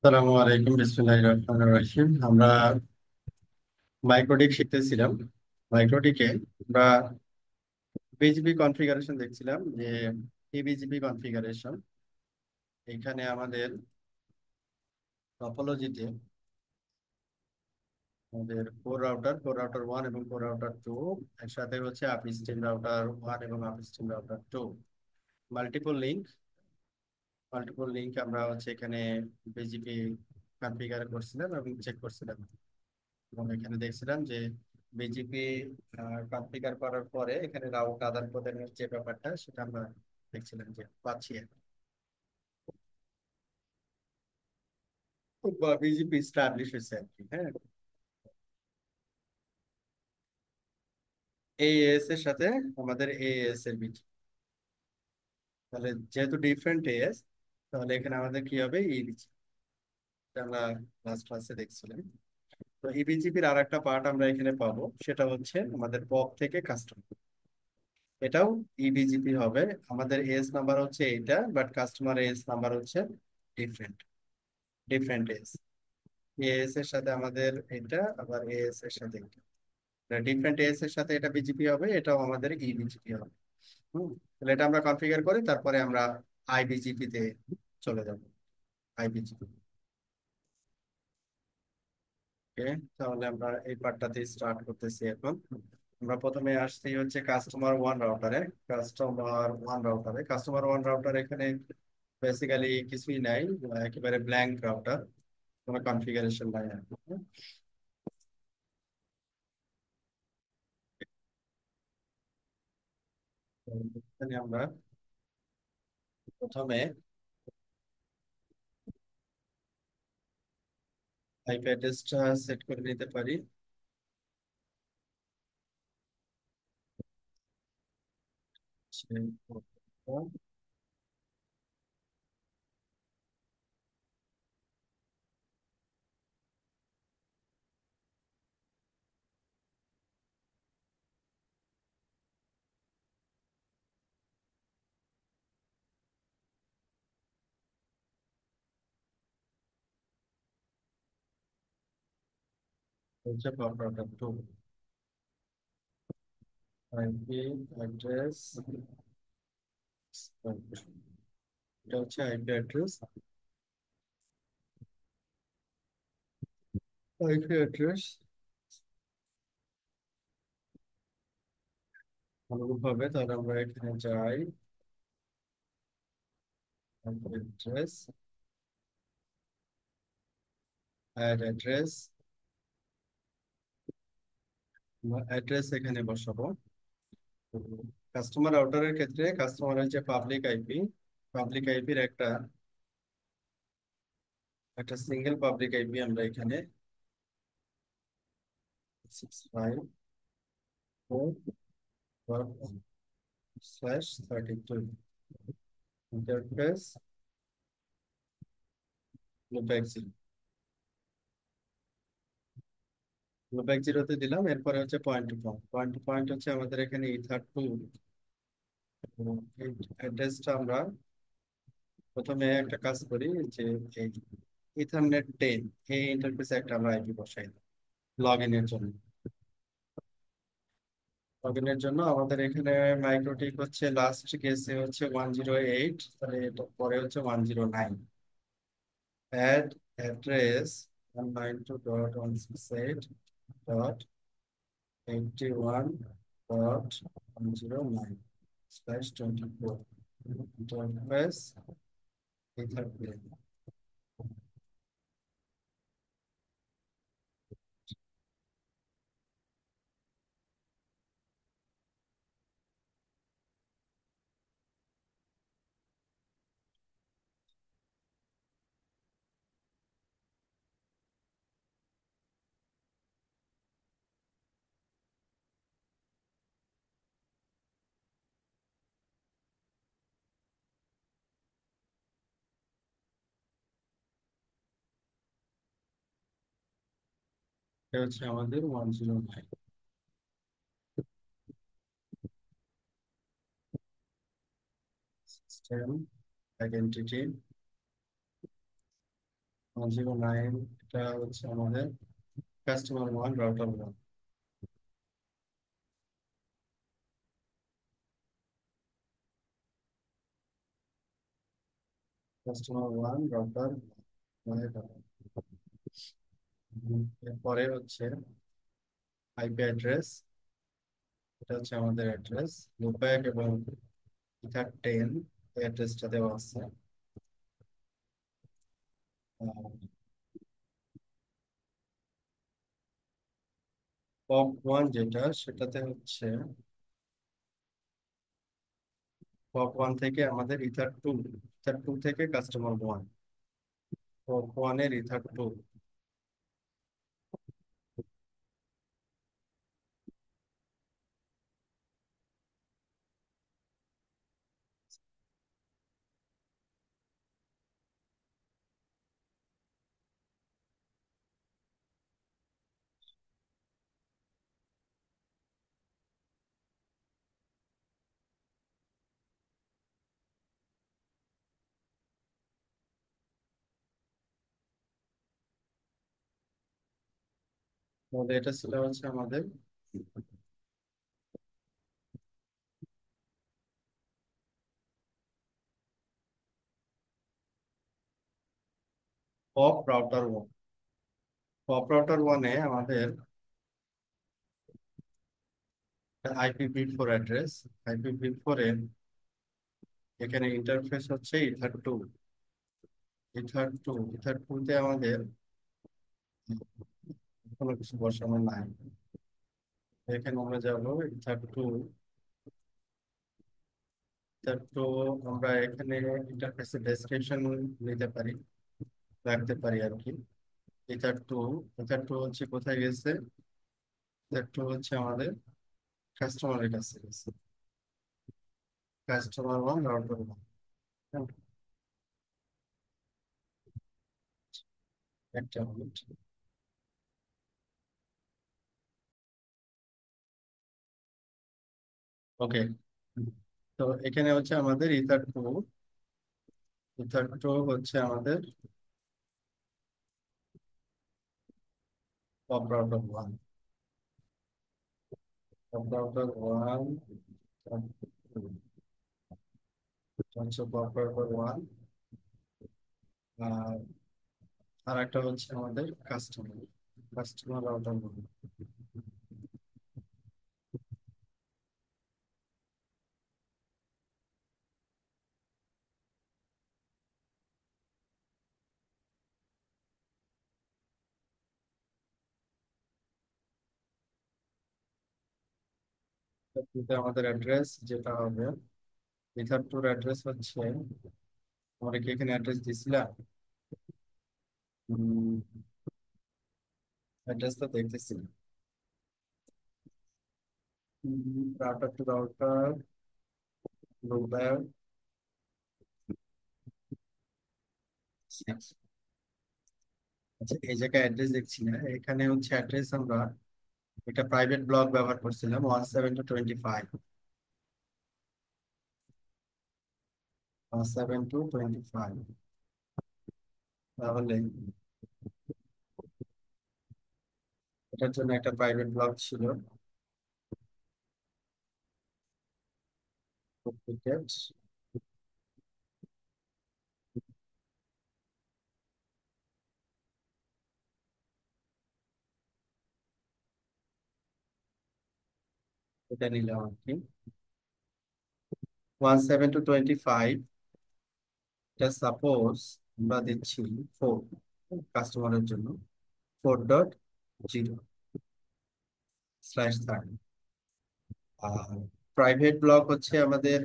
আসসালামু আলাইকুম, বিসমিল্লাহির রহমানির রহিম। আমরা মাইক্রোটিক শিখতেছিলাম। মাইক্রোটিকে আমরা বিজিবি কনফিগারেশন দেখছিলাম যে বিজিবি কনফিগারেশন এখানে আমাদের টপোলজিতে আমাদের কোর রাউটার 1 এবং কোর রাউটার 2 একসাথে হচ্ছে আপস্ট্রিম রাউটার 1 এবং upstream router 2 multiple link multiple link আমরা হচ্ছে এখানে বিজিবি কনফিগার করছিলাম এবং চেক করছিলাম। এবং এখানে দেখছিলাম যে বিজিপি কনফিগার করার পরে এখানে রাউট আদান প্রদানের যে ব্যাপারটা সেটা আমরা দেখছিলাম যে পাচ্ছি বা বিজিপি স্টাবলিশ হয়েছে আর কি। হ্যাঁ, এএস এর সাথে আমাদের এএস এর বিজি, তাহলে যেহেতু ডিফারেন্ট এএস, তাহলে এখানে আমাদের কি হবে ই বিজি, আমরা লাস্ট ক্লাসে দেখছিলাম। তো ইবিজিপির আর একটা পার্ট আমরা এখানে পাবো, সেটা হচ্ছে আমাদের পপ থেকে কাস্টমার। এটাও ইবিজিপি হবে। আমাদের এএস নাম্বার হচ্ছে এইটা, বাট কাস্টমার এএস নাম্বার হচ্ছে ডিফারেন্ট ডিফারেন্ট এস। এএস এর সাথে আমাদের এটা, আবার এএস এর সাথে এটা ডিফারেন্ট এএস এর সাথে এটা বিজিপি হবে, এটাও আমাদের ই বিজিপি হবে। তাহলে এটা আমরা কনফিগার করি, তারপরে আমরা আইবিজিপি তে চলে যাব। আইবিজিপি, ওকে। তাহলে আমরা এই পার্টটাতে স্টার্ট করতেছি এখন। আমরা প্রথমে আসছি হচ্ছে কাস্টমার ওয়ান রাউটারে এখানে বেসিক্যালি কিছুই নাই, একেবারে ব্ল্যাঙ্ক রাউটার, কোনো কনফিগারেশন নাই আর কি। তো এখানে আমরা প্রথমে আইপি অ্যাড্রেসটা সেট করে নিতে পারি। হচ্ছে প্রোডাক্ট টু আইপি অ্যাড্রেস, এটা হচ্ছে আইপি অ্যাড্রেস অনুরূপ হবে। তাহলে আমরা এখানে যাই, অ্যাড্রেস, অ্যাড্রেস, অ্যাড্রেস এখানে বসাবো। কাস্টমার রাউটারের ক্ষেত্রে কাস্টমারের যে পাবলিক আইপির একটা একটা সিঙ্গেল পাবলিক আইপি আমরা এখানে 654.1/32 ইন্টারফেস লুপব্যাক জিরো, লুপব্যাক জিরোতে দিলাম। এরপরে হচ্ছে পয়েন্ট টু পয়েন্ট হচ্ছে আমাদের এখানে ইথার 2। এই অ্যাড্রেসটা আমরা প্রথমে একটা কাজ করি, যে এই ইথারনেট 10 এই ইন্টারফেসে একটা আমরা আইপি বসাই লগ ইনের জন্য। লগ ইনের জন্য আমাদের এখানে মাইক্রোটিক হচ্ছে লাস্ট কেসে হচ্ছে 108, তাহলে এটা পরে হচ্ছে 109। Add address 192.168.109/24 interface ethernet. এটা হচ্ছে আমাদের 109 সিস্টেম আইডেন্টিটি 109, এটা হচ্ছে আমাদের customer one router one. Customer one router এরপরে হচ্ছে আইপি অ্যাড্রেস। এটা হচ্ছে আমাদের অ্যাড্রেস, লুপব্যাক এবং ইথার 10 অ্যাড্রেসটা দেওয়া আছে। পপ ওয়ান যেটা, সেটাতে হচ্ছে পপ ওয়ান থেকে আমাদের ইথার টু থেকে কাস্টমার ওয়ান। পপ ওয়ানের ইথার 2। তাহলে এটা ছিল হচ্ছে আমাদের POP router one. POP router ওয়ানে আমাদের IPv4 অ্যাড্রেস। IPv4 এর এখানে ইন্টারফেস হচ্ছে ইথার 2। ইথার টুতে আমাদের কোনো কিছু বসানো নাই। এখানে আমরা যাবো ইথার টু। আমরা এখানে ইন্টারফেসে ডেসক্রিপশন নিতে পারি, রাখতে পারি আর কি। ইথার টু ইথার টু হচ্ছে কোথায় গেছে? ইথার 2 হচ্ছে আমাদের কাস্টমারের কাছে গেছে, কাস্টমার ওয়ান রাউটার ওয়ান। একটা মিনিট। ওকে, তো এখানে হচ্ছে আমাদের ইথার টু হচ্ছে আমাদের POP router one. POP router one হচ্ছে পপ রাউটার ওয়ান। আর আর একটা হচ্ছে আমাদের কাস্টমার রাউটার ওয়ান। এটা আমাদের অ্যাড্রেস যেটা হবে, ইথার 2 অ্যাড্রেস হচ্ছে, আমরা কি এখানে অ্যাড্রেস দিছিলাম? অ্যাড্রেস তো দেখতেছি। Router to router, global. আচ্ছা, এই জায়গায় অ্যাড্রেস দেখছি না, এখানে হচ্ছে অ্যাড্রেস আমরা একটা প্রাইভেট ব্লক ব্যবহার করছিলাম 172.25। 172.25, তাহলে এটার জন্য একটা প্রাইভেট ব্লক ছিল, ডুপ্লিকেট। এটা নিলাম আর কি। 172.25, এটা সাপোজ আমরা দিচ্ছি 4 কাস্টমারের জন্য, 4.0/30। আর প্রাইভেট ব্লক হচ্ছে আমাদের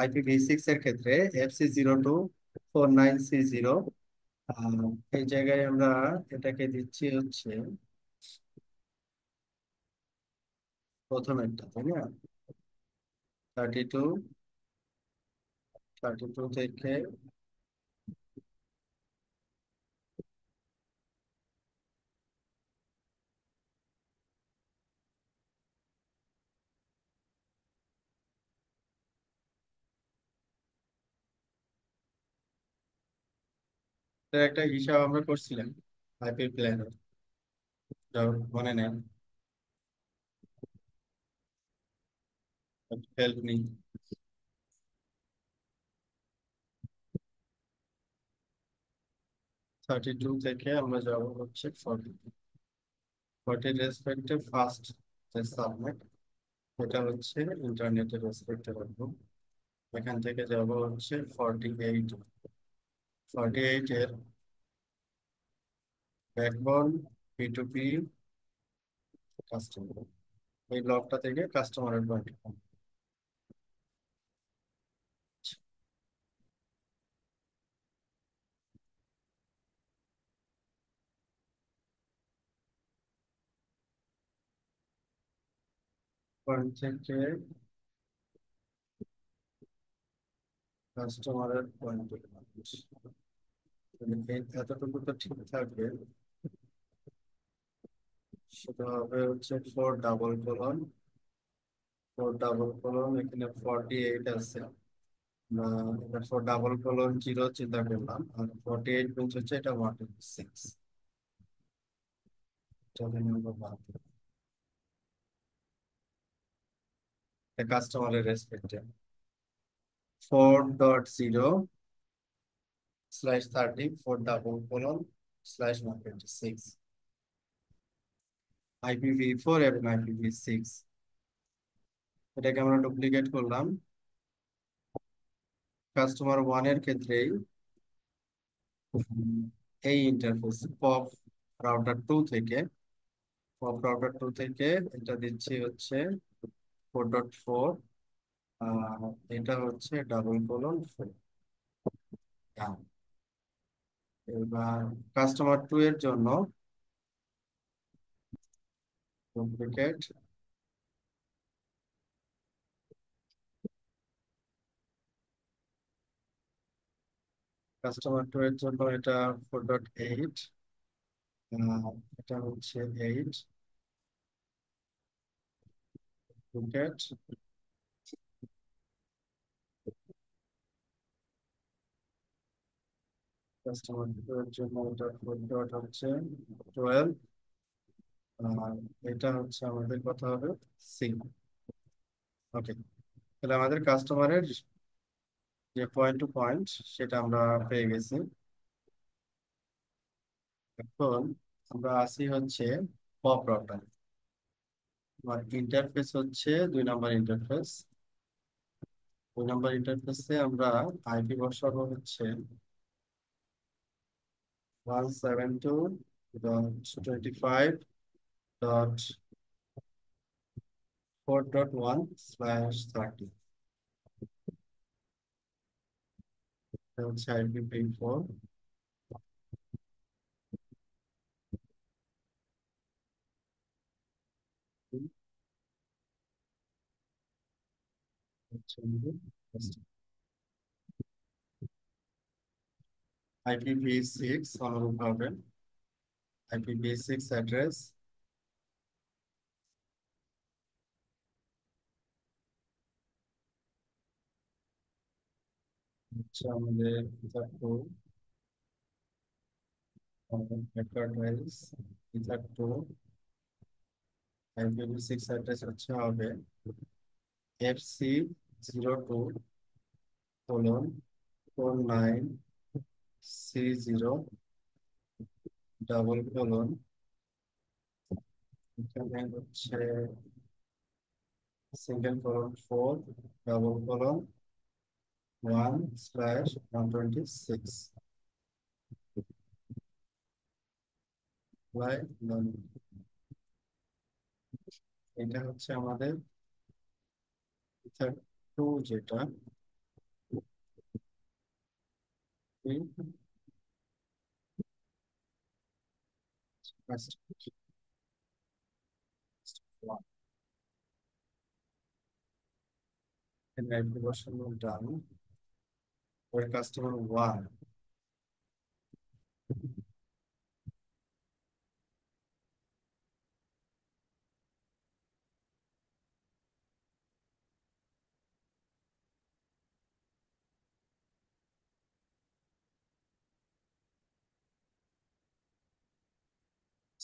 IPv6 এর ক্ষেত্রে FC0249C0। এই জায়গায় আমরা এটাকে দিচ্ছি হচ্ছে প্রথম একটা, তাই না? 32 থেকে এটার একটা হিসাব আমরা করছিলাম আইপি প্ল্যানের, মনে নেন, হেল্প নিই। 32 থেকে আমরা যাব হচ্ছে 40, 40 রেসপেক্টে ফার্স্ট যে সাবনেট, এটা হচ্ছে ইন্টারনেটের রেসপেক্টে রাখবো। এখান থেকে যাব হচ্ছে 48, 48 এর ব্যাকবন পি2পি কাস্টমার, এই ব্লকটা থেকে কাস্টমারের পয়েন্ট। 1 থেকে কাস্টমারের পয়েন্ট, এতটুকু তো ঠিক থাকবে। সেটা হবে হচ্ছে 4 ডাবল কলন, এখানে 48 আছে, না, এটা 4 ডাবল কলন 0 চিন্তা করলাম, আর 48 মিনস হচ্ছে এটা 126, কাস্টমারের রেসপেক্টে 4.0/30 4 ডাবল কলন/126 IPv4 এবং IPv6। এটাকে আমরা ডুপ্লিকেট করলাম। কাস্টমার ওয়ান এর ক্ষেত্রেই এই ইন্টারফেস পপ রাউটার টু থেকে এটা দিচ্ছি হচ্ছে 4.4, আর এটা হচ্ছে ডাবল কলন 4। এবার কাস্টমার টু এর জন্য ডুপ্লিকেট, কাস্টমার টু এর জন্য এটা 4.8, এটা হচ্ছে 8 ডুপ্লিকেট। কাস্টমার টু এর জন্য এটা 4. হচ্ছে 12, আর এটা হচ্ছে আমাদের কথা হবে সি। ওকে, তাহলে আমাদের কাস্টমারের যে পয়েন্ট টু পয়েন্ট সেটা আমরা পেয়ে গেছি। এখন আমরা আসি হচ্ছে পপ রাউটার। আমার ইন্টারফেস হচ্ছে 2 নম্বর ইন্টারফেস। 2 নম্বর ইন্টারফেসে আমরা আইপি বসাবো হচ্ছে 172.25.4.1/30, এটা হচ্ছে IPv4। IPv6 অনুরূপভাবে IPv6 অ্যাড্রেস হচ্ছে আমাদের অ্যাড্রেস ইথার2, IPv6 অ্যাড্রেস হচ্ছে হবে FC02:49C0:, এখানে হচ্ছে /1/1/126 বাই 9। এটা হচ্ছে আমাদের ইথার2, যেটা বসানো ডান। ওই customer one,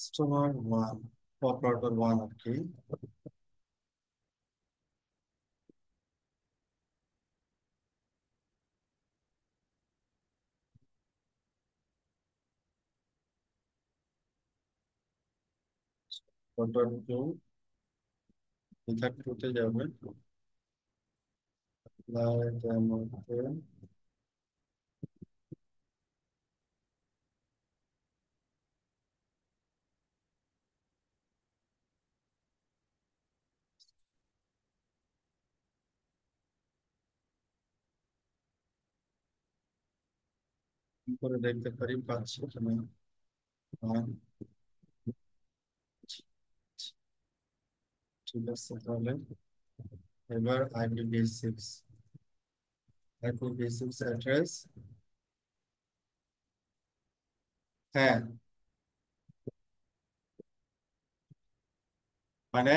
customer one, operator one আর কি। অপারেটর টু, ইথার টুতে যাবে। এটার মধ্যে কি করে দেখতে পারি, পাচ্ছি এখানে। হ্যাঁ, ঠিক আছে তাহলে। এবার IPv6, IPv6 অ্যাড্রেস। হ্যাঁ, মানে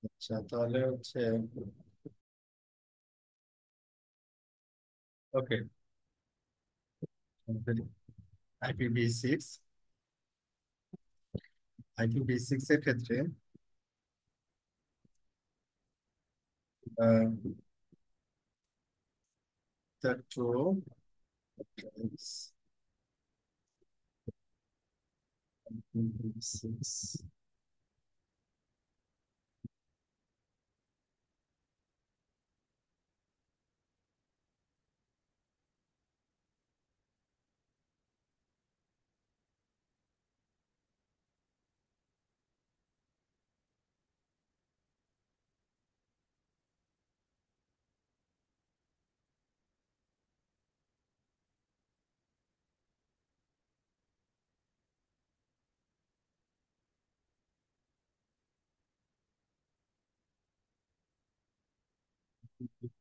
আচ্ছা তাহলে হচ্ছে, ওকে, IPv6, IPv6 এর ক্ষেত্রে the two is IPv6,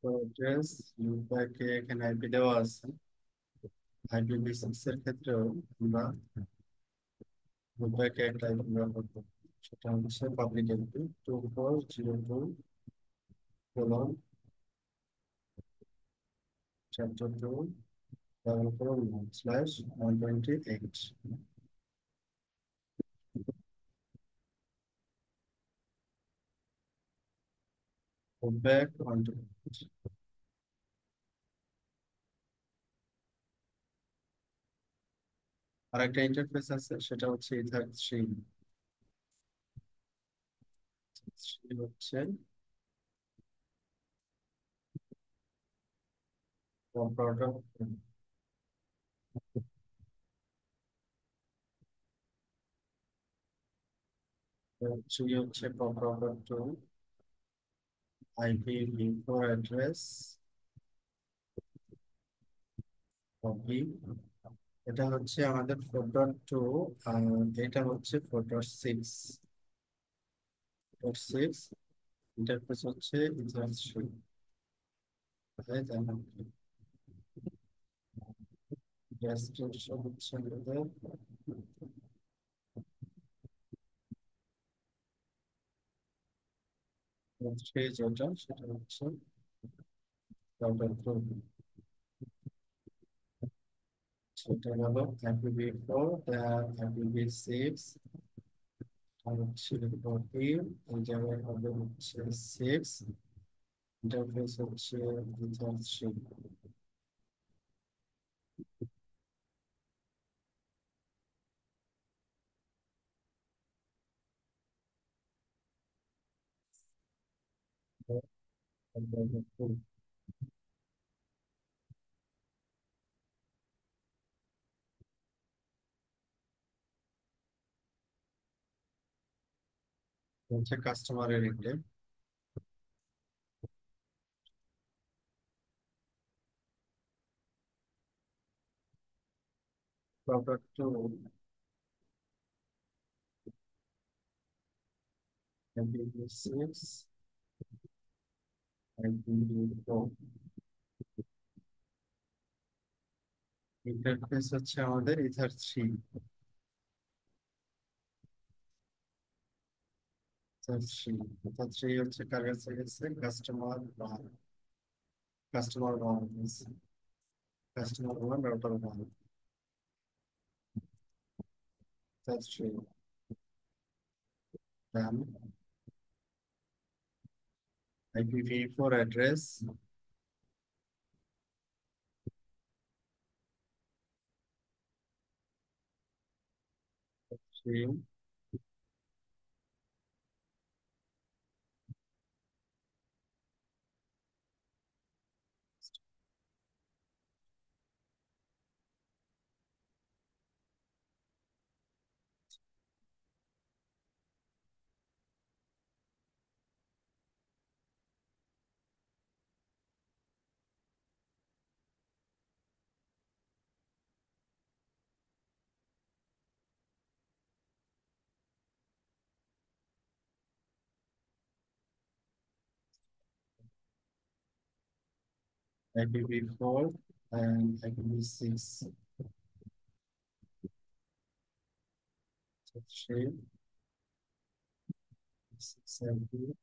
address লুপব্যাকে এখানে আইপি দেওয়া আছে। IPv6 এর ক্ষেত্রেও আমরা লুপব্যাকে একটা আইপি ব্যবহার করব, সেটা হচ্ছে public IP 2402:128। Loopback one two. আর একটা ইন্টারফেস আছে, সেটা হচ্ছে ইথার 3। হচ্ছে প্রোটোকল, 3 হচ্ছে প্রোটোকল 2, IPv4 অ্যাড্রেস কপি। এটা হচ্ছে আমাদের 4.2, আর এটা হচ্ছে 4.6। 4.6 ইন্টারফেস হচ্ছে ইথার 3। ডেস্টিনেশন হচ্ছে আমাদের 3, যেটা সেটা হচ্ছে 4.2। সেটা হলো IPv4, IPv6 আর হচ্ছে কপি। এই জায়গায় হবে হচ্ছে 6, ইন্টারফেস হচ্ছে ইথার 3। হচ্ছে কাস্টমারের এন্ডে product to IPv6, IPv4। Interface হচ্ছে আমাদের ইথার 3। ইথার 3, ইথার 3 হচ্ছে কার কাছে গেছে, customer 1, customer 1 router 1। That's true. Then IPv4 address. Three. IPv4 and IPv6. Three. 6 IPv4.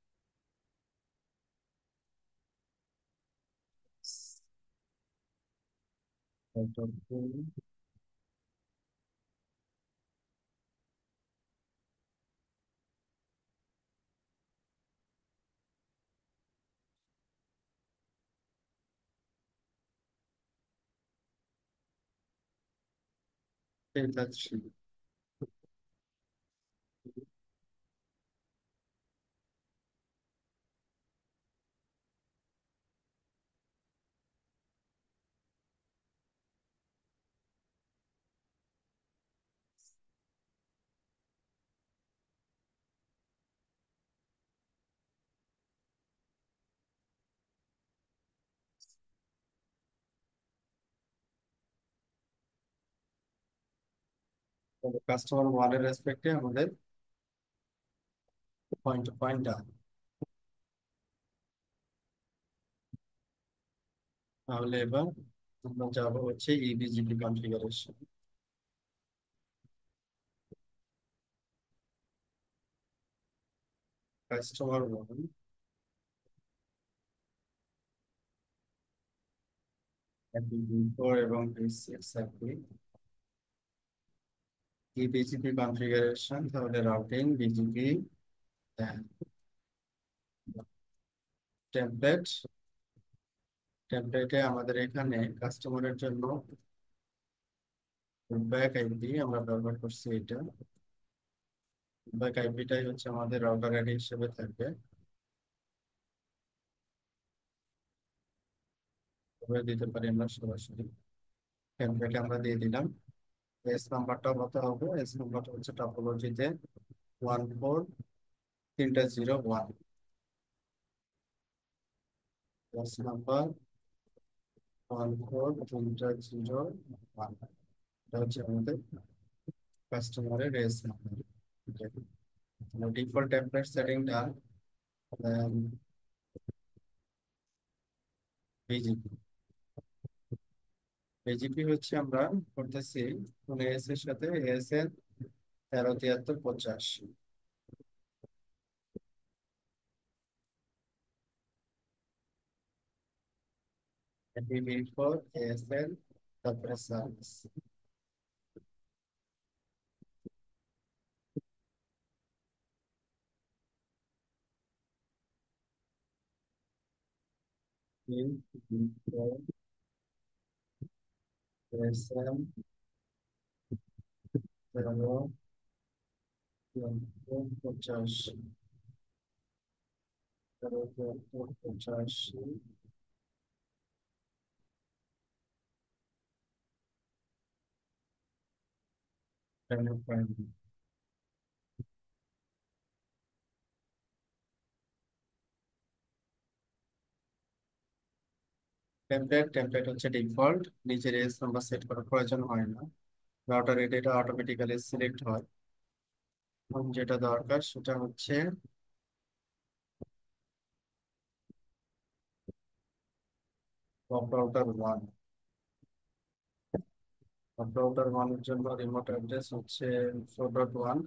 Data tree. Customer ওয়ানের রেসপেক্টে আমাদের পয়েন্ট টু পয়েন্ট ডান। তাহলে এবার আমরা যাবো হচ্ছে ইবিজিপি কনফিগারেশন। কাস্টমার ওয়ান IPv4 এবং V6 একই। ইবিজিপি কনফিগারেশন তাহলে রাউটিং বিজিপি টেমপ্লেট। টেমপ্লেটে আমাদের এখানে কাস্টমারের জন্য ব্যাক আইপি আমরা ব্যবহার করছি এটা। ব্যাক আইপিটাই হচ্ছে আমাদের রাউটার আইডি হিসেবে থাকবে। এভাবে দিতে পারি আমরা সরাসরি। টেমপ্লেটে আমরা দিয়ে দিলাম। এস নাম্বারটা কত হবে? এস নাম্বারটা হচ্ছে টপোলজিতে 14 তিনটা 01। এস নাম্বার 14 তিনটা 01। এটা হচ্ছে আমাদের কাস্টমারের এস নাম্বার। ডিফল্ট টেমপ্লেট সেটিংটা বিজিপি। বিজিপি হচ্ছে আমরা করতেছি মানে এস এর সাথে এস এর 13 73 50। IPv4 ASL তারপরে সার্ভিস। ASL 13 50। 13 50। টেমপ্লেট টেমপ্লেট হচ্ছে ডিফল্ট, নিজের এস নাম্বার সেট করার প্রয়োজন হয় না। রাউটার এটা অটোমেটিক্যালি সিলেক্ট হয়। এবং যেটা দরকার সেটা হচ্ছে POP router one. POP router ওয়ানের জন্য রিমোট অ্যাড্রেস হচ্ছে 4.1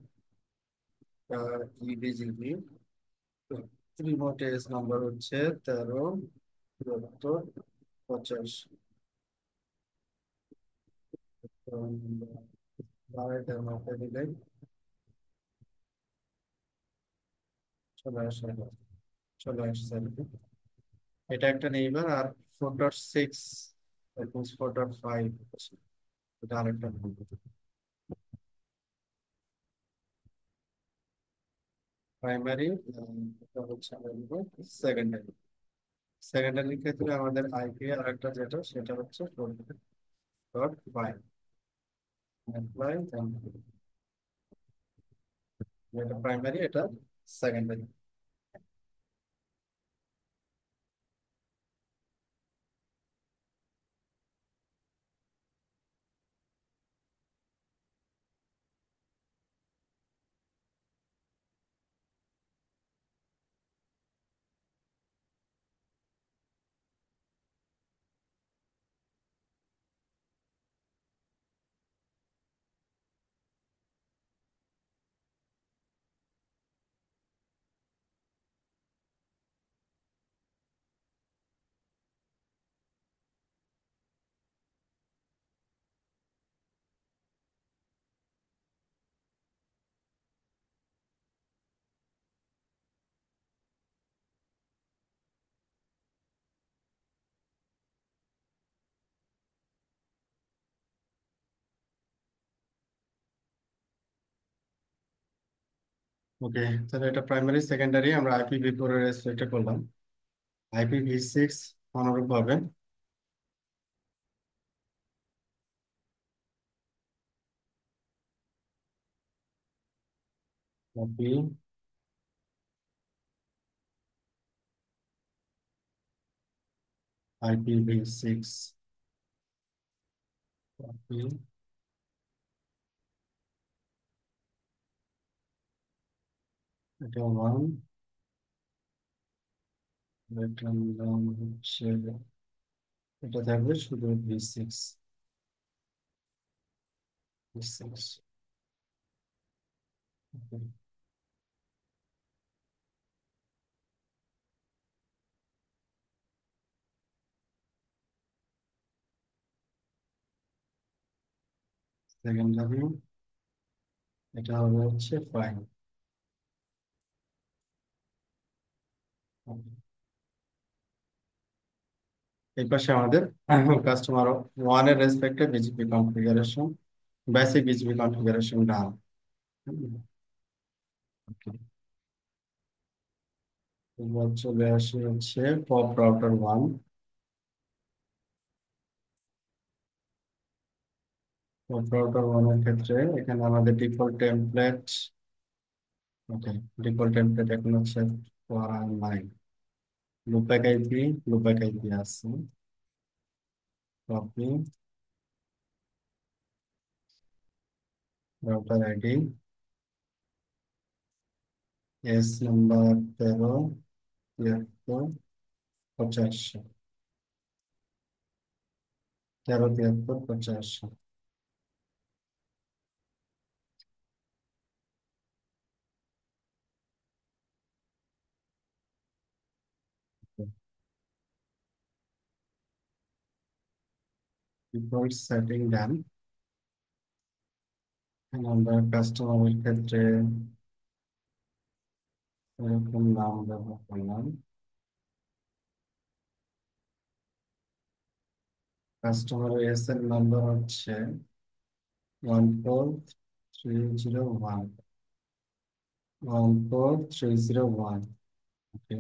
ইবিজিবি। রিমোট এস নাম্বার হচ্ছে 13 72 50। এটার মধ্যে দিলে চলে আসে, চলে আসছে। এটা একটা নেইবার, আর 4.6 4.5 এটা আরেকটা প্রাইমারি। এটা হচ্ছে সেকেন্ডারি। সেকেন্ডারির ক্ষেত্রে আমাদের আইপি আর একটা যেটা সেটা হচ্ছে 4.5 অ্যাপ্লাই। এটা প্রাইমারি, এটা সেকেন্ডারি। ওকে, তাহলে এটা প্রাইমারি সেকেন্ডারি আমরা IPv4 এর রেসপেক্টে করলাম। IPv6 অনুরূপ ভাবে কপি IPv6 কপি, এটা 1, এটার নাম হচ্ছে, এটা থাকবে শুধু V6 V6। সেকেন্ডারি এটা হবে হচ্ছে ফাইল। এই পাশে আমাদের কাস্টমার ওয়ান এর রেসপেক্টে BGP configuration, basic BGP configuration done. এবার চলে আসে হচ্ছে POP router one. POP router one এর ক্ষেত্রে এখানে আমাদের default template, okay, default template এখন হচ্ছে ফর লাইন লুপব্যাক আইপি আছে। Copy router ID AS number 13 73 85, 13 73 85। Default setting done. আমরা কাস্টমারের ক্ষেত্রে এরকম নাম ব্যবহার করলাম। কাস্টমারের এস এর নাম্বার হচ্ছে 14301, 14301। ওকে,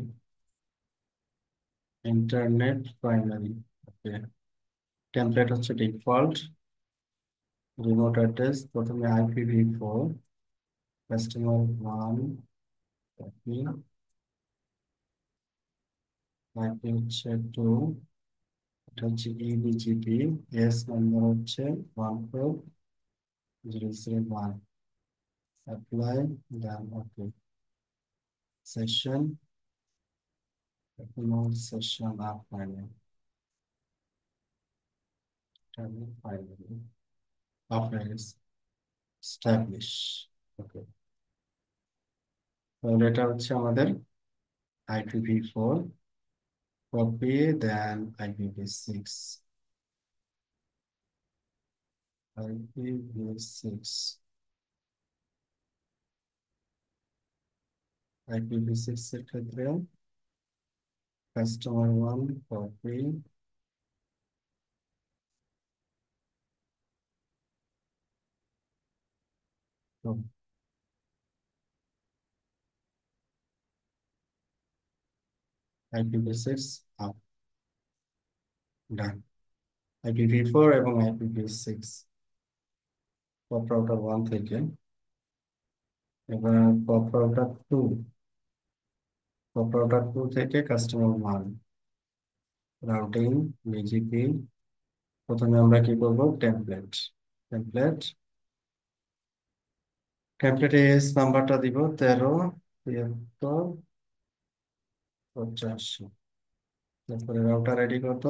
ইন্টারনেট প্রাইমারি। ওকে, টেমপ্লেট হচ্ছে ডিফল্ট। রিমোট অ্যাড্রেস প্রথমে IPv4, customer one, copy, IP হচ্ছে 2, এটা হচ্ছে EBGP, এস নাম্বার হচ্ছে 14001, apply, done. Okay, session, session up final, final আপনার স্টাবলিশ। ওকে, তাহলে এটা হচ্ছে আমাদের IPv4 কপি, দেন IPv6। IPv6 IPv6 এর ক্ষেত্রে customer one copy IPv6 up done. IPv4 এবং IPv6 পপ রাউটার 1 থেকে এবার পপ রাউটার 2 থেকে কাস্টমার 1 রাউটিং বিজিপি। প্রথমে আমরা কি করব, টেমপ্লেট টেমপ্লেটে এস নাম্বারটা দিব 13 73 85। তারপরে রাউটার আইডি কত,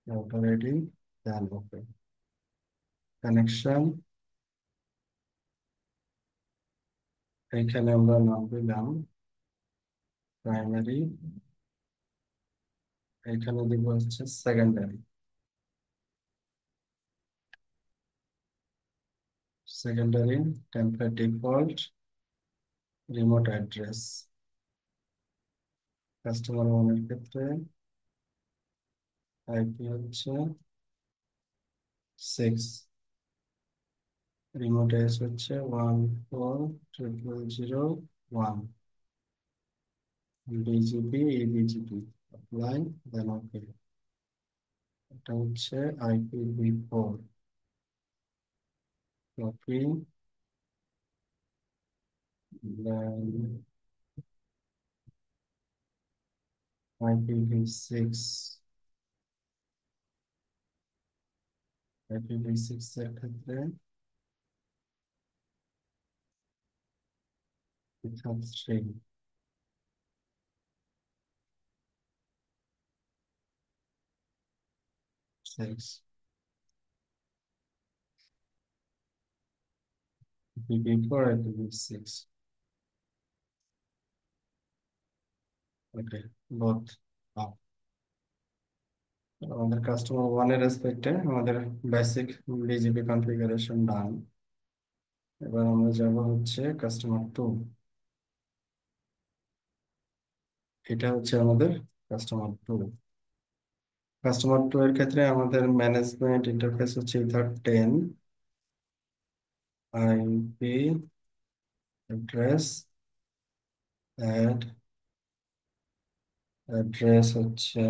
রাউটার আইডি 93। কানেকশন এখানে আমরা নাম দিলাম প্রাইমারি, এখানে দিব হচ্ছে secondary template default remote address. Customer ওয়ানের ক্ষেত্রে আইপি হচ্ছে 6, রিমোট এস হচ্ছে 140001, বিজিপি বিজিপি অ্যাপ্লাই দেন ওকে। এটা হচ্ছে IPv4 কপি দেন IPv6 IPv6 এর ক্ষেত্রে 3 6 IPv4 IPv6 ওকে বোথ। আমাদের কাস্টমার ওয়ানের রেসপেক্টে আমাদের বেসিক বিজিপি কনফিগারেশন ডান। এবার আমরা যাব হচ্ছে কাস্টমার টু। এটা হচ্ছে আমাদের কাস্টমার টু এর ক্ষেত্রে আমাদের ম্যানেজমেন্ট ইন্টারফেস হচ্ছে ইথার 10, আইপি অ্যাড্রেস অ্যাড্রেস হচ্ছে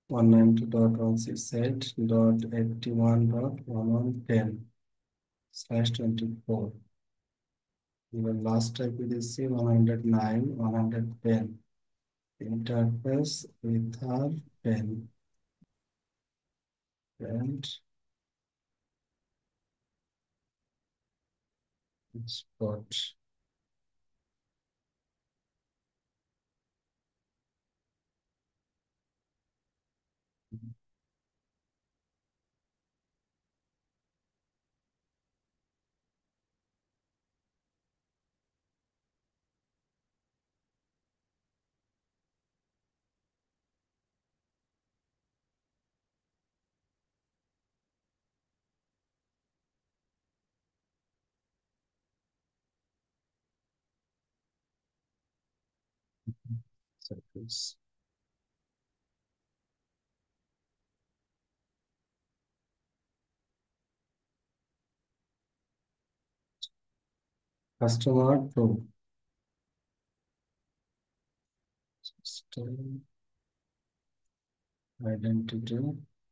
192.168.81.1110/24। এবার লাস্ট আইপি দিচ্ছি 109.110। Interface ether 10 and spot। Circles. Customer two, system identity,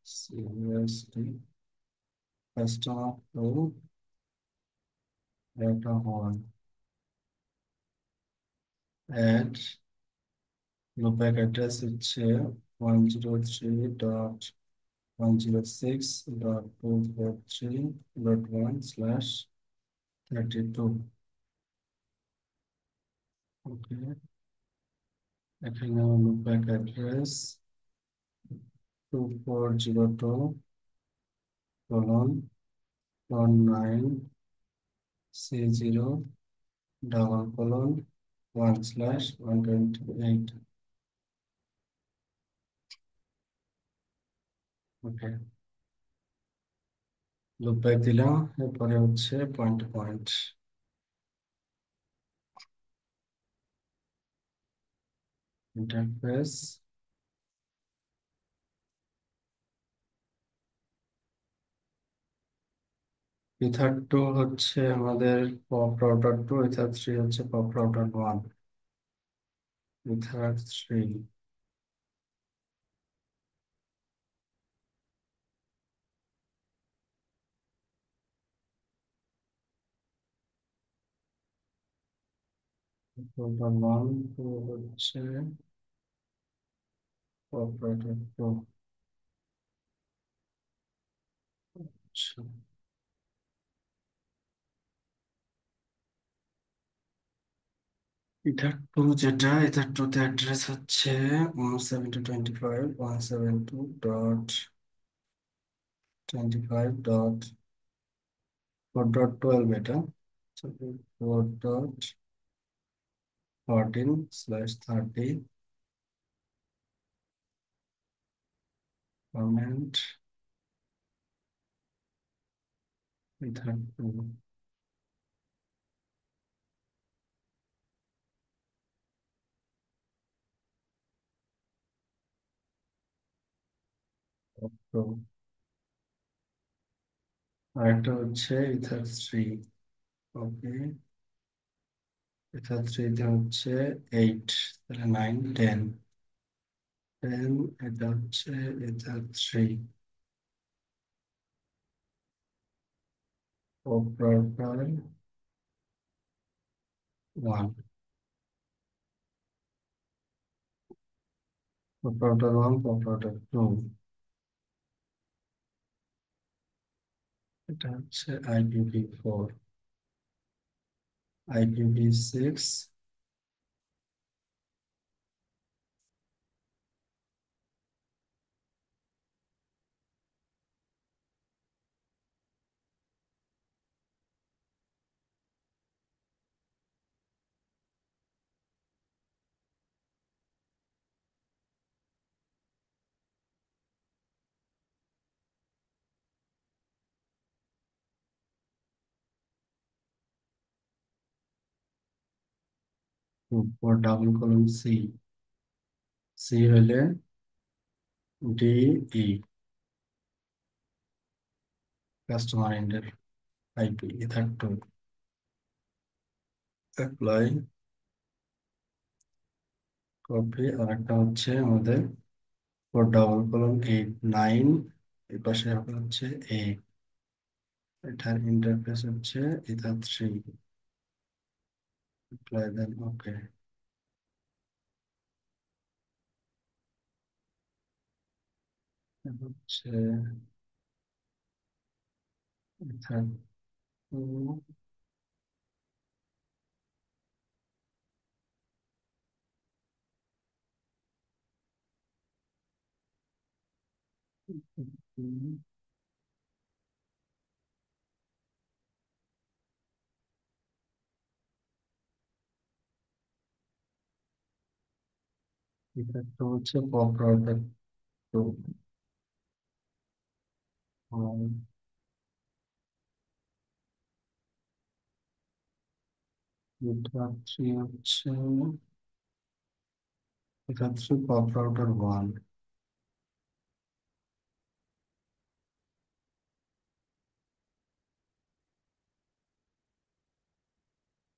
CUSD, customer two, data one, add loopback address হচ্ছে 103.106.243.1/32। ওকে, এখানে loopback address 2402.19C0:1/128। Okay, loop back দিলাম। এরপরে হচ্ছে point to point interface. Ether two হচ্ছে আমাদের POP router two, ether three হচ্ছে POP router one. Ether three, 1 two হচ্ছে POP router two. আচ্ছা, ইথার টু যেটা, ইথার টুতে অ্যাড্রেস হচ্ছে 172.172.25.4.12 এটা। 4.14/30 কমেন্ট ইথার টু। তো আরেকটা হচ্ছে ইথার থ্রি। ওকে, ইথার থ্রিতে হচ্ছে 8, তাহলে 9, 10, এটা হচ্ছে ether three operator one. Operator one, operator two, এটা হচ্ছে IPv4, IPv6, four double colon C. C হলে DE, কাস্টমার এন্ডের IP। Ether two apply, copy. আর একটা হচ্ছে আমাদের 4:8:9, এই পাশে হবে হচ্ছে এ। এটার ইন্টারফেস হচ্ছে ইথার থ্রি। অ্যাপ্লাই দেন, ওকে। হচ্ছে ইথার টু, ইথার টু হচ্ছে POP router two. Ether three হচ্ছে, ether three POP router one.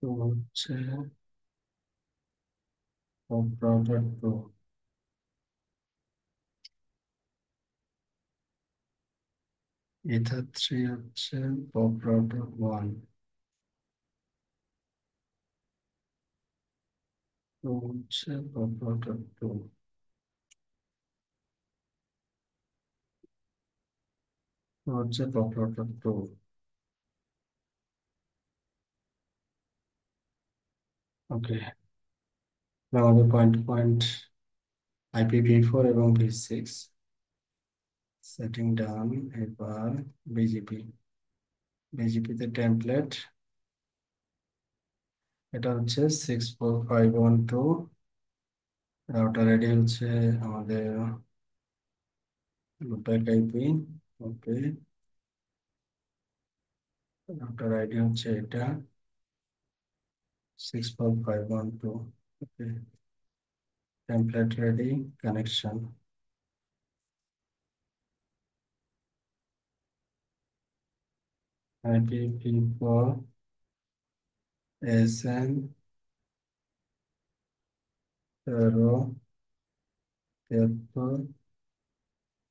তো হচ্ছে POP router two. Ether three হচ্ছে পপ রাউটার ওয়ান। তো হচ্ছে পপ রাউটার টু। তো হচ্ছে পপ রাউটার টু। ওকে, আমাদের পয়েন্ট পয়েন্ট IPv4 এবং V6 সেটিং ডান। এবার বিজিপি, বিজিপিতে টেমপ্লেট, এটা হচ্ছে 64512। রাউটার আইডি হচ্ছে আমাদের loopback IP. Okay, router ID হচ্ছে এটা, 64512। Okay, template ready, connection. IPv4 SN 13 73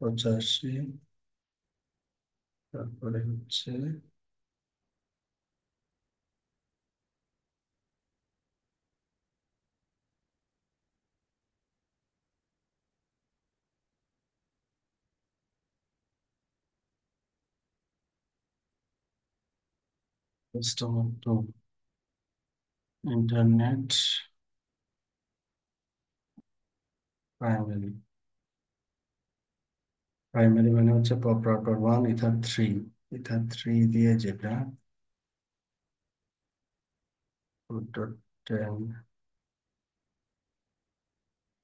85। তারপরে হচ্ছে customer to internet primary. Primary মানে হচ্ছে পপ রাউটার 1 ইথার 3, ইথার 3 দিয়ে যেটা 4.10,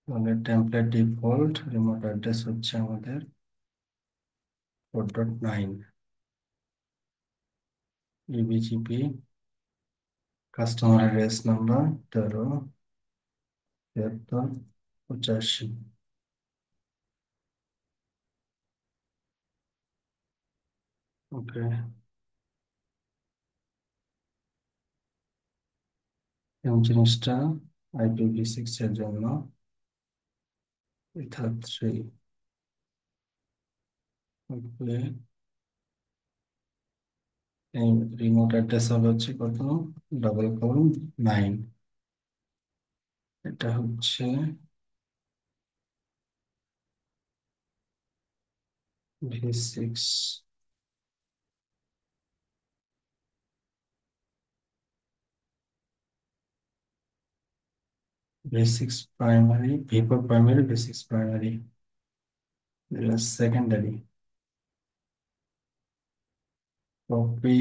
মানে টেমপ্লেট ডিফল্ট রিমোট অ্যাড্রেস হচ্ছে আমাদের 4.9। ইবিজিপি কাস্টমার রেস নাম্বার 13 73 85। ওকে, এবং জিনিসটা IPv6 এর জন্য ইথার 3। ওকে, এই রিমোট অ্যাড্রেস হবে হচ্ছে কত, 449। এটা হচ্ছে V6। V6 primary, V4 primary, V6 primary, secondary. Copy,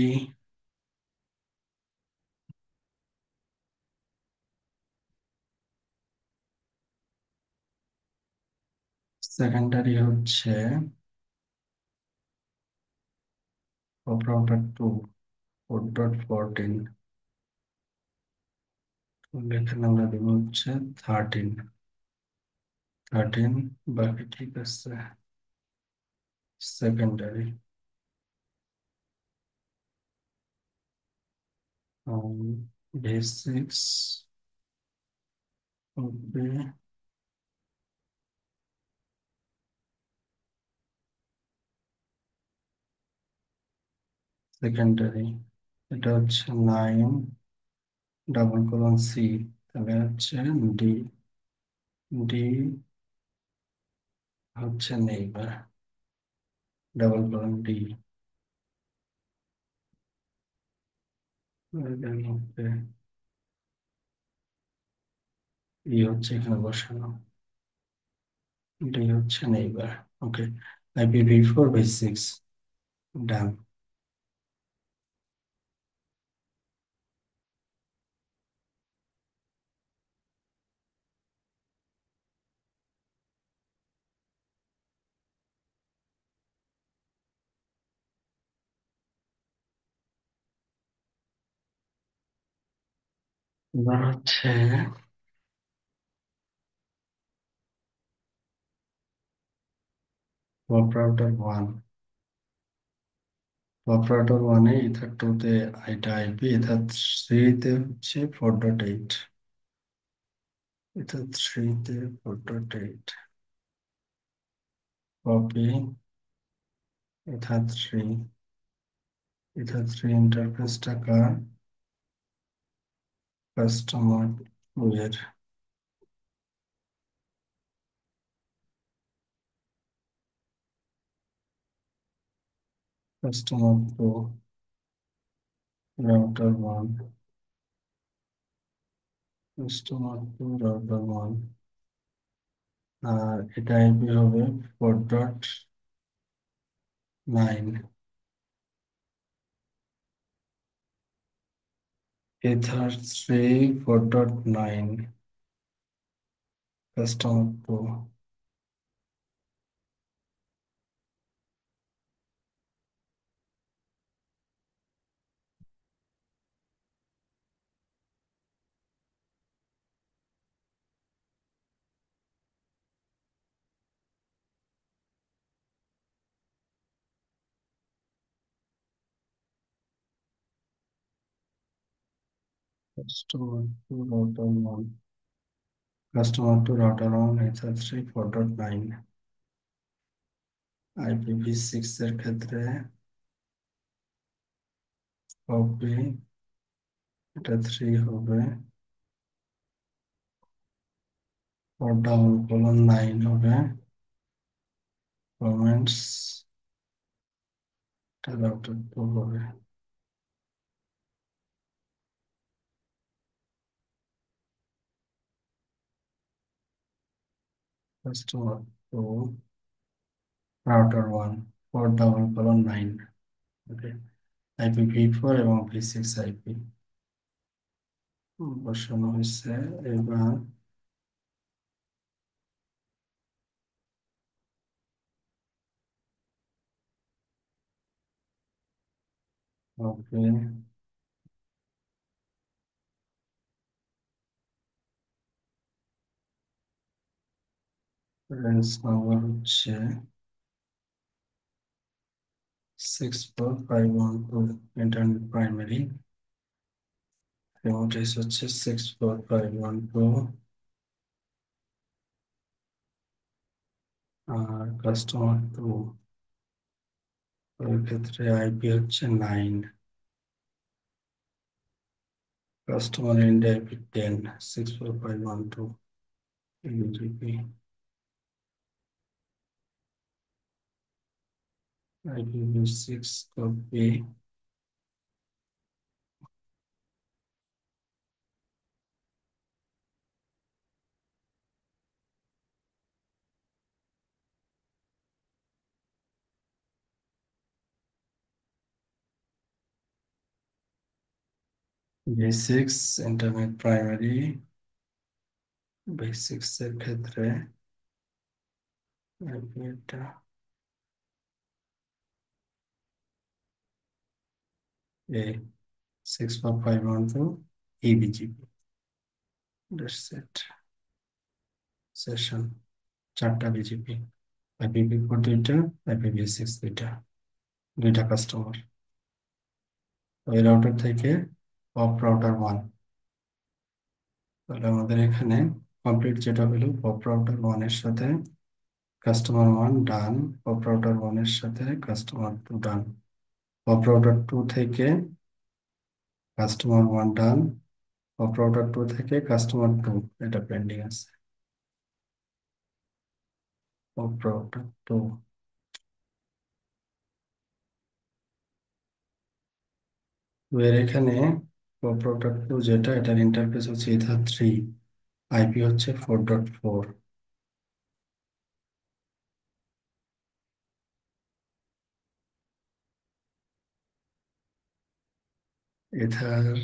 secondary হচ্ছে রাউটার 2 4.14। এখানে আমরা দেবো হচ্ছে 13। বাকি ঠিক আছে। Secondary V6 copy, secondary. এটা হচ্ছে 9:C, তাহলে হচ্ছে ডি, ডি হচ্ছে নেইবার, ডি। ই হচ্ছে এখানে বসানো, ডি হচ্ছে নেইবার। ওকে, IPv4 v6 ডান। এবার হচ্ছে পপ রাউটার 1। পপ রাউটার 1 এ ইথার 2 তে এটা আইপি, ইথার 3 তে হচ্ছে 4.8, ইথার 3 তে 4.8। কপি, ইথার 3, ইথার 3 ইন্টারফেসটা কার, কাস্টমার এর, customer to router 1, customer to router 1। আর এটা আইপি হবে 4.9, ether 3 4.9, customer to. Customer to router 1 Ether 3 4.9। IPv6 এর ক্ষেত্রে হবে, এটা 3 হবে, 4:9 হবে, কমেন্টস, এটা রাউটার 2 হবে। Customer to router 1 4:9। Okay, IPv4 এবং v6 আইপি বসানো হয়েছে। এবার ওকে, রেঞ্জ নাম্বার হচ্ছে 64512। ইন্টারনেট প্রাইমারি অ্যাড্রেস হচ্ছে 64512। আর কাস্টমার 2 এর ক্ষেত্রে আইপি হচ্ছে 9। Customer India IP 10, 64512 UTP. IPv6 copy, v6 internet primary, v6 এর ক্ষেত্রে আইপি এটা এ 64512 ইবিজিপি। That's it. সেশন 4টা বিজিপি, IPv4 2টা, IPv6 2টা, 2টা কাস্টমার। ওই রাউটার থেকে পপ রাউটার 1। তাহলে আমাদের এখানে কমপ্লিট যেটা হলো, পপ রাউটার 1 এর সাথে কাস্টমার 1 ডান, পপ রাউটার 1 এর সাথে কাস্টমার 2 ডান, পপ রাউটার 2 থেকে কাস্টমার 1 ডান, পপ রাউটার 2 থেকে কাস্টমার 2 এটা পেন্ডিং আছে। পপ রাউটার 2, এর এখানে পপ রাউটার 2 যেটা, এটার ইন্টারফেস হচ্ছে Ether 3, আইপি হচ্ছে 4.4। এথার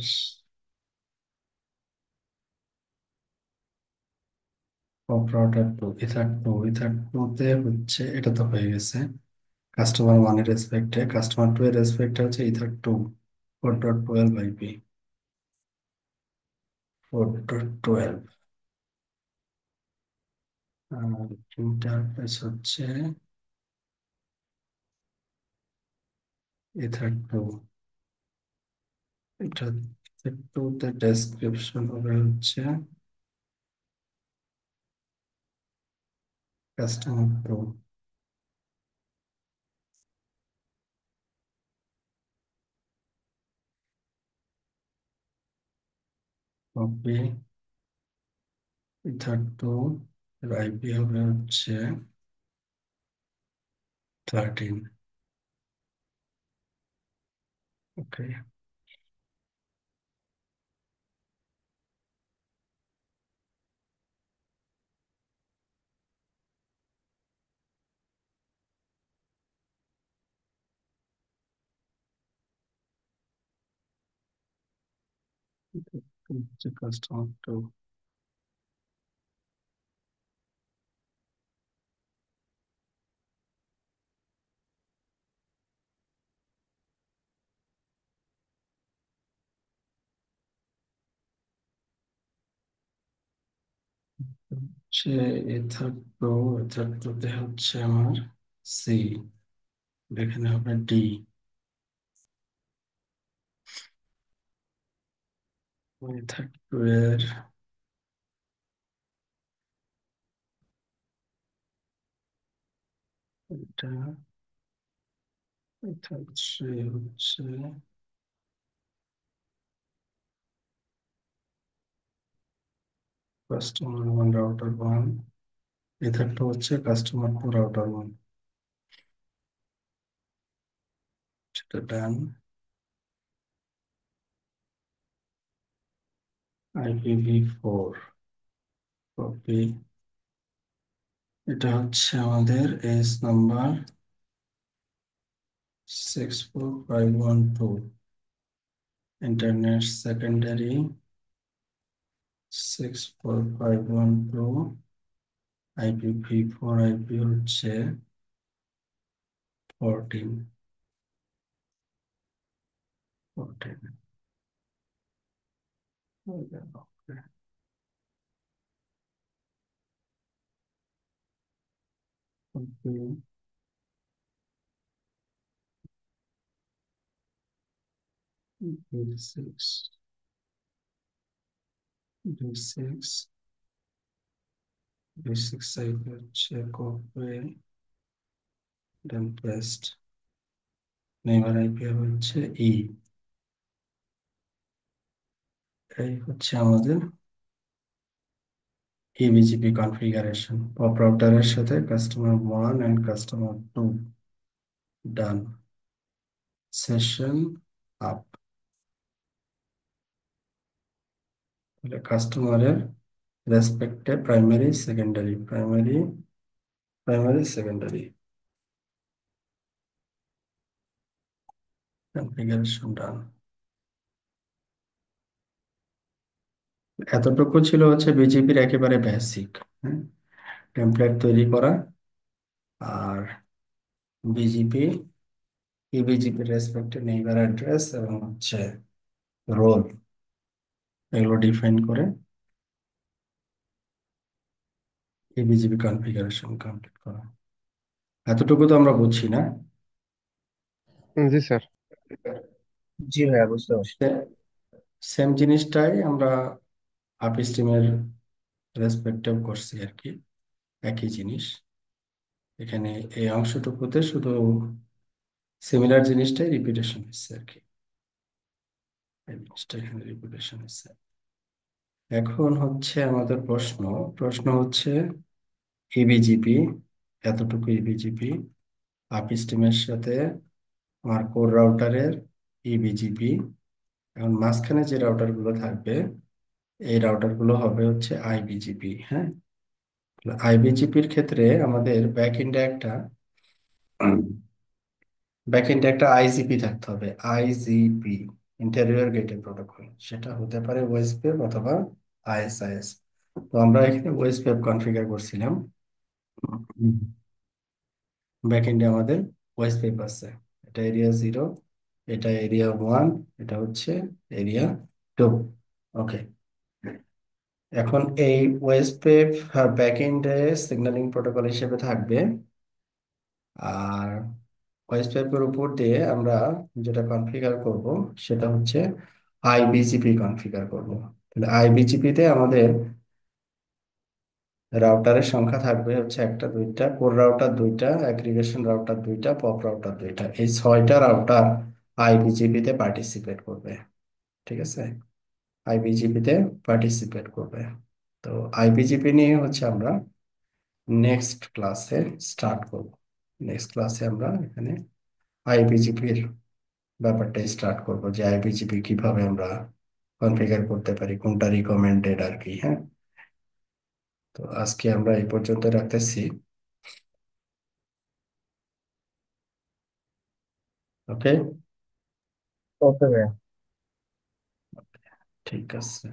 পপ রাউটার 2 তে হচ্ছে, এটা তো হয়ে গেছে কাস্টমার 1 এর রেসপেক্টে। কাস্টমার 2 এর রেসপেক্টে হচ্ছে Ether 2 4.12 আইপি, 4.12। আর ইন্টারফেস হচ্ছে Ether 2। এটা Ether 2 তে ডেসক্রিপশন হবে হচ্ছে কাস্টমার 2। কপি Ether 2 এর আইপি হবে হচ্ছে 13। ওকে, হচ্ছে কাস্টমার 2। হচ্ছে Ether 2, Ether 2 তে হচ্ছে আমার সি, এখানে হবে ডি। মেথড টু এর এটা মেথড থ্রি হচ্ছে কাস্টমার ওয়ান রাউটার ওয়ান, মেথডটা হচ্ছে কাস্টমার টু রাউটার ওয়ান। সেটা ডান। IPv4 কপি, এটা হচ্ছে আমাদের AS number 64512, internet secondary 64512, IPv4 IP হচ্ছে 14 V6 V6 V6 আইপি হচ্ছে copy then paste, neighbour IP হচ্ছে এই হচ্ছে আমাদের ইবিজিপি কনফিগারেশন। পপ রাউটারের সাথে customer one and customer two done. Session up, তাহলে কাস্টমারের রেসপেক্টে primary secondary primary primary secondary configuration done. এতটুকু ছিল হচ্ছে বিজেপির একেবারে বেসিক, হ্যাঁ, টেমপ্লেট তৈরি করা আর বিজিপি ইবিজিপি রেসপেক্টে নেইবার অ্যাড্রেস এবং হচ্ছে রোল, এগুলো ডিফাইন করে ইবিজিপি কনফিগারেশন কমপ্লিট করা। এতটুকু তো আমরা বুঝছি না? জি স্যার। জি ভাইয়া, বুঝতে পারছি। সেম জিনিসটাই আমরা আপিস টিমের রেসপেক্টেও করছি আর কি, একই জিনিস। এখানে এই অংশটুকুতে শুধু সিমিলার জিনিসটাই রিপিটেশন হচ্ছে আর কি, এই জিনিসটা এখানে রিপিটেশন হচ্ছে। এখন হচ্ছে আমাদের প্রশ্ন, প্রশ্ন হচ্ছে ইবিজিপি, এতটুকু ইবিজিপি আপিস টিমের সাথে আমার কোর রাউটারের ইবিজিপি। এখন মাঝখানে যে রাউটার গুলো থাকবে এই রাউটার গুলো হবে হচ্ছে আইবিজিপি, হ্যাঁ। আইবিজিপির ক্ষেত্রে আমাদের ব্যাকএন্ডে একটা আইজিপি থাকতে হবে, আইজিপি, ইন্টেরিয়র গেটওয়ে প্রোটোকল। সেটা হতে পারে ওএসপিএফ অথবা আইএসআইএস। তো আমরা এখানে ওএসপিএফ কনফিগার করছিলাম। ব্যাকএন্ডে আমাদের ওএসপিএফ আছে, এটা এরিয়া 0, এটা এরিয়া 1, এটা হচ্ছে এরিয়া 2। ওকে, এখন এই ওএসপিএফ ব্যাকএন্ডে সিগন্যালিং প্রোটোকল হিসেবে থাকবে। আর ভয়েস পাইপের উপর দিয়ে আমরা যেটা কনফিগার করব সেটা হচ্ছে আইবিজিপি কনফিগার করব। তাহলে আইবিজিপি তে আমাদের রাউটারের সংখ্যা থাকবে হচ্ছে একটা দুইটা, কোর রাউটার দুইটা, অ্যাগ্রিগেশন রাউটার দুইটা, পপ রাউটার দুইটা, এই 6টা রাউটার আইবিজিপি তে পার্টিসিপেট করবে। ঠিক আছে, আইবিজিপি তে পার্টিসিপেট করবে। তো আইবিজিপি নিয়ে হচ্ছে আমরা নেক্সট ক্লাসে স্টার্ট করব। নেক্সট ক্লাসে আমরা এখানে আইবিজিপির ব্যাপারটা স্টার্ট করব, যে আইবিজিপি কিভাবে আমরা কনফিগার করতে পারি, কোনটা রিকমেন্ডেড আর কি, হ্যাঁ। তো আজকে আমরা এই পর্যন্ত রাখতেছি। ওকে, ওকে ভাইয়া। ঠিক আছে।